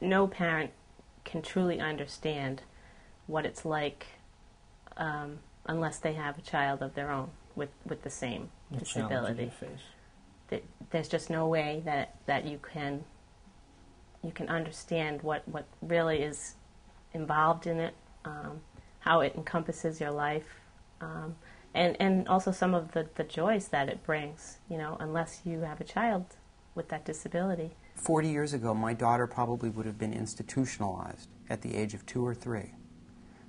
no parent can truly understand what it's like unless they have a child of their own with the same disability. There's just no way that you can understand what really is involved in it, how it encompasses your life, and also some of the joys that it brings, unless you have a child with that disability. 40 years ago, my daughter probably would have been institutionalized at the age of 2 or 3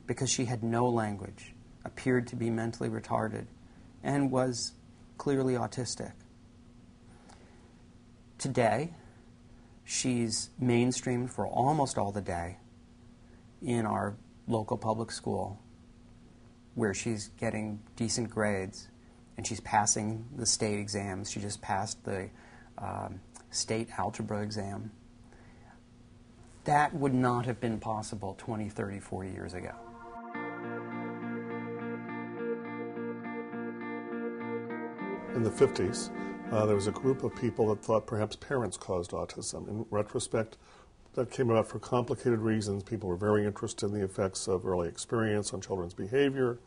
because she had no language, appeared to be mentally retarded, and was clearly autistic. Today, she's mainstreamed for almost all the day in our local public school, where she's getting decent grades, and she's passing the state exams. She just passed the state algebra exam. That would not have been possible 20, 30, 40 years ago. In the 50s, there was a group of people that thought perhaps parents caused autism. In retrospect, that came about for complicated reasons. People were very interested in the effects of early experience on children's behavior.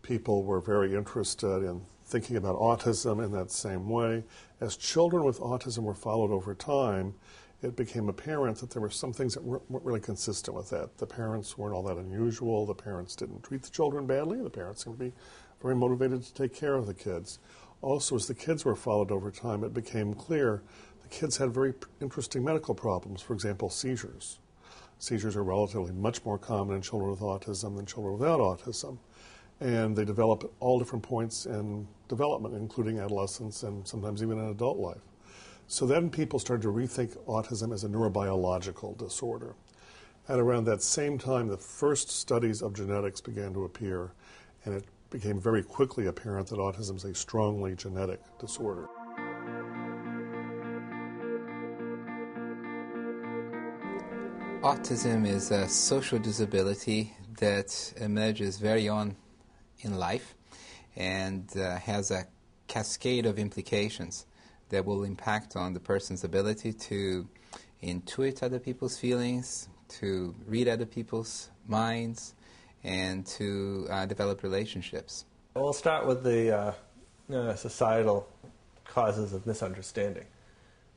People were very interested in thinking about autism in that same way. As children with autism were followed over time, it became apparent that there were some things that weren't really consistent with that. The parents weren't all that unusual. The parents didn't treat the children badly. The parents seemed to be very motivated to take care of the kids. Also, as the kids were followed over time, it became clear the kids had very interesting medical problems. For example, seizures. Seizures are relatively much more common in children with autism than children without autism. And they develop at all different points in development, including adolescence and sometimes even in adult life. So then people started to rethink autism as a neurobiological disorder. At around that same time, the first studies of genetics began to appear, and it became very quickly apparent that autism is a strongly genetic disorder. Autism is a social disability that emerges very on in life and has a cascade of implications that will impact on the person's ability to intuit other people's feelings, to read other people's minds, and to develop relationships. We'll start with the societal causes of misunderstanding.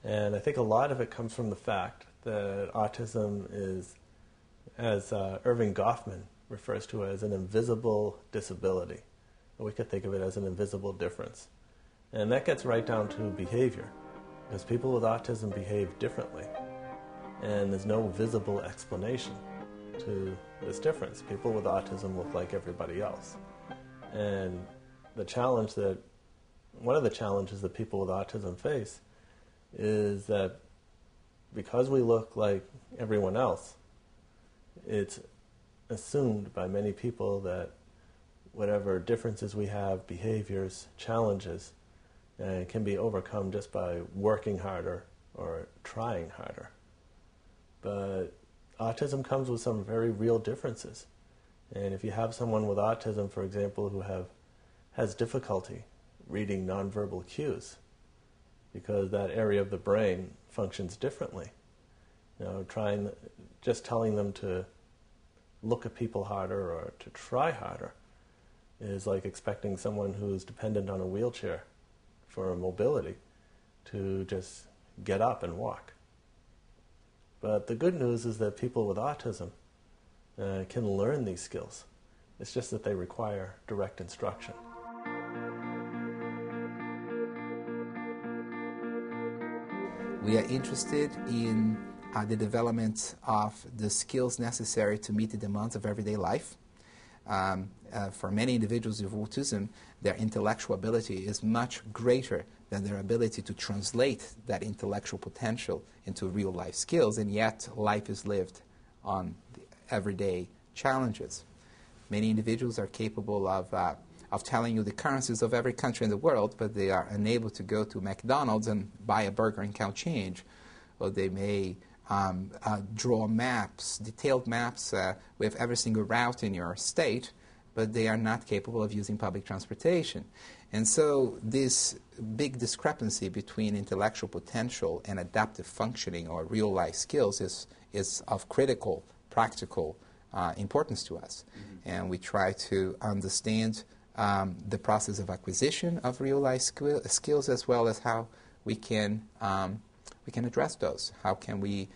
And I think a lot of it comes from the fact that autism is, as Irving Goffman refers to it, as an invisible disability. Or we could think of it as an invisible difference. And that gets right down to behavior, because people with autism behave differently. And there's no visible explanation to this difference. People with autism look like everybody else. And one of the challenges that people with autism face is that because we look like everyone else, it's assumed by many people that whatever differences we have, behaviors, challenges, can be overcome just by working harder or trying harder. But autism comes with some very real differences. And if you have someone with autism, for example, who has difficulty reading nonverbal cues, because that area of the brain functions differently, just telling them to look at people harder or to try harder is like expecting someone who's dependent on a wheelchair for mobility to just get up and walk. But the good news is that people with autism can learn these skills. It's just that they require direct instruction. We are interested in the development of the skills necessary to meet the demands of everyday life. For many individuals with autism, their intellectual ability is much greater than their ability to translate that intellectual potential into real-life skills, and yet life is lived on the everyday challenges. Many individuals are capable of telling you the currencies of every country in the world, but they are unable to go to McDonald's and buy a burger and count change. Or they may draw maps, detailed maps with every single route in your state, but they are not capable of using public transportation. And so this big discrepancy between intellectual potential and adaptive functioning or real-life skills is of critical, practical importance to us. Mm-hmm. And we try to understand the process of acquisition of real-life skills, as well as how we can address those. How can we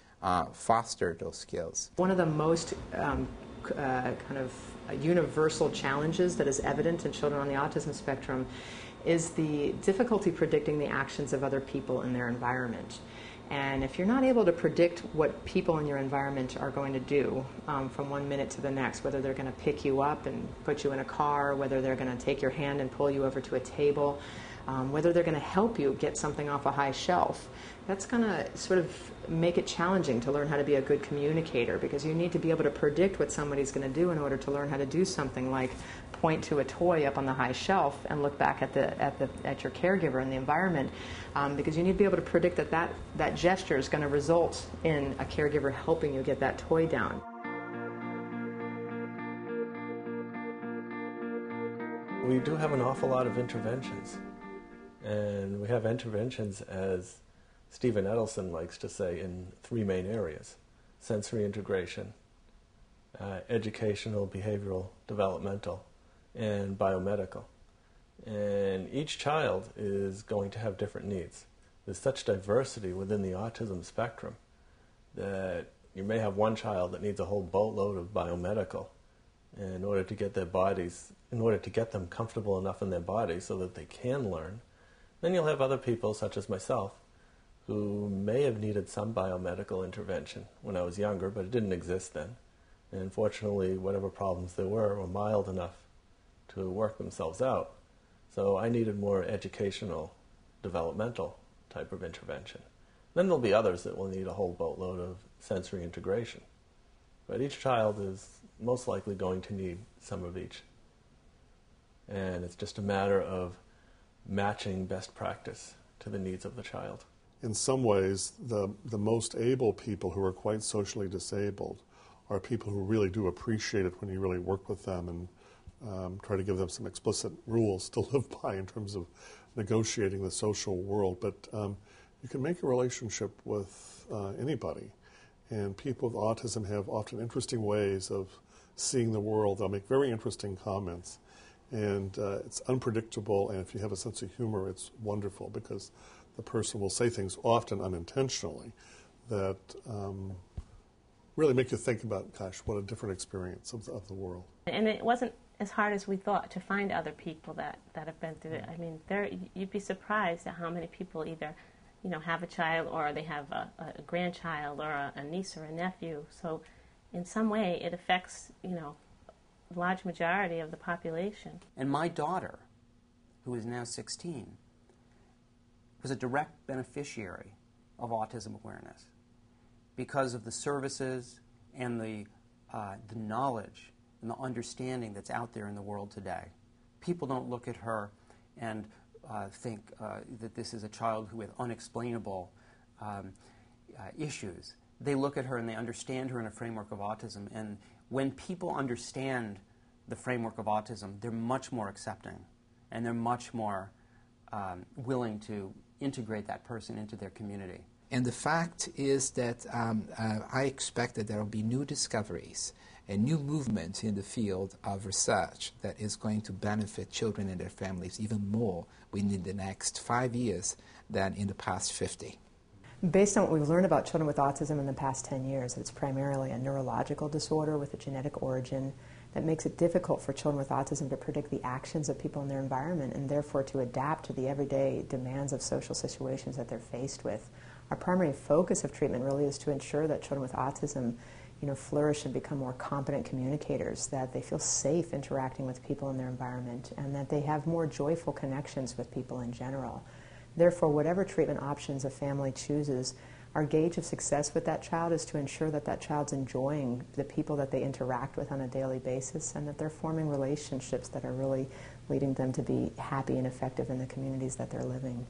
foster those skills? One of the most universal challenges that is evident in children on the autism spectrum is the difficulty predicting the actions of other people in their environment. And if you're not able to predict what people in your environment are going to do from one minute to the next, whether they're going to pick you up and put you in a car, whether they're going to take your hand and pull you over to a table, whether they're going to help you get something off a high shelf, that's going to sort of make it challenging to learn how to be a good communicator, because you need to be able to predict what somebody's going to do in order to learn how to do something like point to a toy up on the high shelf and look back at your caregiver and the environment, because you need to be able to predict that gesture is going to result in a caregiver helping you get that toy down. We do have an awful lot of interventions, and we have interventions, as Stephen Edelson likes to say, in three main areas: sensory integration, educational, behavioral, developmental, and biomedical. And each child is going to have different needs. There's such diversity within the autism spectrum that you may have one child that needs a whole boatload of biomedical in order to get them comfortable enough in their bodies so that they can learn. Then you'll have other people, such as myself, who may have needed some biomedical intervention when I was younger, but it didn't exist then. And fortunately, whatever problems there were mild enough to work themselves out. So I needed more educational, developmental type of intervention. Then there'll be others that will need a whole boatload of sensory integration. But each child is most likely going to need some of each. And it's just a matter of matching best practice to the needs of the child. In some ways, the most able people who are quite socially disabled are people who really do appreciate it when you really work with them and try to give them some explicit rules to live by in terms of negotiating the social world. But you can make a relationship with anybody. And people with autism have often interesting ways of seeing the world. They'll make very interesting comments. And it's unpredictable, and if you have a sense of humor, it's wonderful, because the person will say things, often unintentionally, that really make you think about, gosh, what a different experience of the world. And it wasn't as hard as we thought to find other people that have been through it. I mean, you'd be surprised at how many people either have a child, or they have a grandchild, or a niece or a nephew. So in some way it affects, a large majority of the population. And my daughter, who is now 16, was a direct beneficiary of autism awareness because of the services and the knowledge and the understanding that's out there in the world today. People don't look at her and think that this is a child who with unexplainable issues. They look at her and they understand her in a framework of autism. And when people understand the framework of autism, they're much more accepting, and they're much more willing to integrate that person into their community. And the fact is that I expect that there will be new discoveries and new movement in the field of research that is going to benefit children and their families even more within the next 5 years than in the past 50. Based on what we've learned about children with autism in the past 10 years, it's primarily a neurological disorder with a genetic origin that makes it difficult for children with autism to predict the actions of people in their environment, and therefore to adapt to the everyday demands of social situations that they're faced with. Our primary focus of treatment really is to ensure that children with autism flourish and become more competent communicators, that they feel safe interacting with people in their environment, and that they have more joyful connections with people in general. Therefore, whatever treatment options a family chooses, our gauge of success with that child is to ensure that that child's enjoying the people that they interact with on a daily basis, and that they're forming relationships that are really leading them to be happy and effective in the communities that they're living.